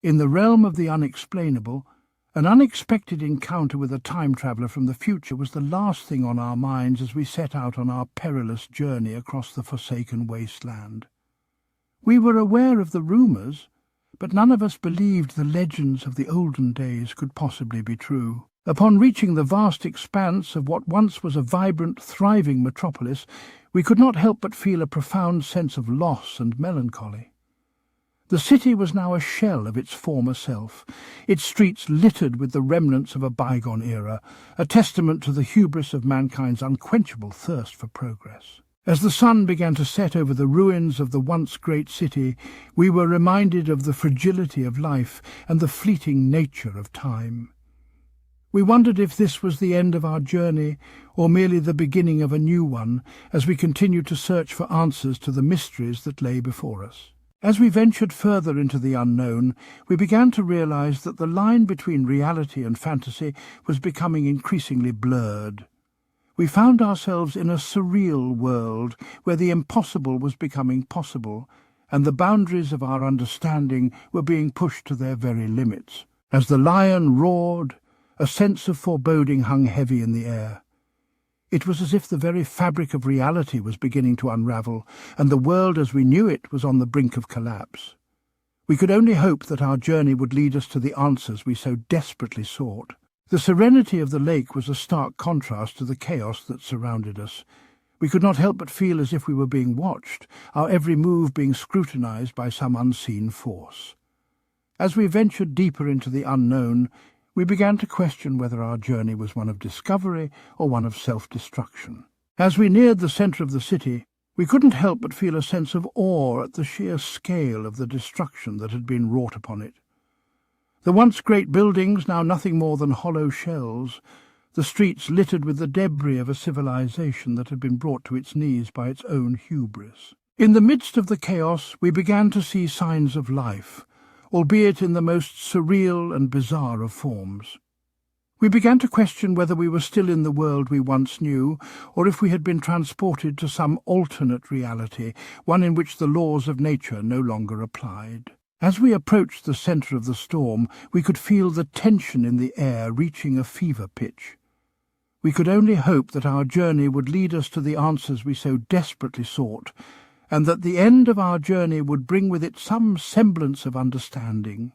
In the realm of the unexplainable, an unexpected encounter with a time traveller from the future was the last thing on our minds as we set out on our perilous journey across the forsaken wasteland. We were aware of the rumours, but none of us believed the legends of the olden days could possibly be true. Upon reaching the vast expanse of what once was a vibrant, thriving metropolis, we could not help but feel a profound sense of loss and melancholy. The city was now a shell of its former self, its streets littered with the remnants of a bygone era, a testament to the hubris of mankind's unquenchable thirst for progress. As the sun began to set over the ruins of the once great city, we were reminded of the fragility of life and the fleeting nature of time. We wondered if this was the end of our journey, or merely the beginning of a new one, as we continued to search for answers to the mysteries that lay before us. As we ventured further into the unknown, we began to realize that the line between reality and fantasy was becoming increasingly blurred. We found ourselves in a surreal world where the impossible was becoming possible, and the boundaries of our understanding were being pushed to their very limits. As the lion roared, a sense of foreboding hung heavy in the air. It was as if the very fabric of reality was beginning to unravel, and the world as we knew it was on the brink of collapse. We could only hope that our journey would lead us to the answers we so desperately sought. The serenity of the lake was a stark contrast to the chaos that surrounded us. We could not help but feel as if we were being watched, our every move being scrutinized by some unseen force. As we ventured deeper into the unknown, we began to question whether our journey was one of discovery or one of self-destruction. As we neared the centre of the city, we couldn't help but feel a sense of awe at the sheer scale of the destruction that had been wrought upon it. The once great buildings, now nothing more than hollow shells, the streets littered with the debris of a civilization that had been brought to its knees by its own hubris. In the midst of the chaos, we began to see signs of life, albeit in the most surreal and bizarre of forms. We began to question whether we were still in the world we once knew, or if we had been transported to some alternate reality, one in which the laws of nature no longer applied. As we approached the centre of the storm, we could feel the tension in the air reaching a fever pitch. We could only hope that our journey would lead us to the answers we so desperately sought, and that the end of our journey would bring with it some semblance of understanding.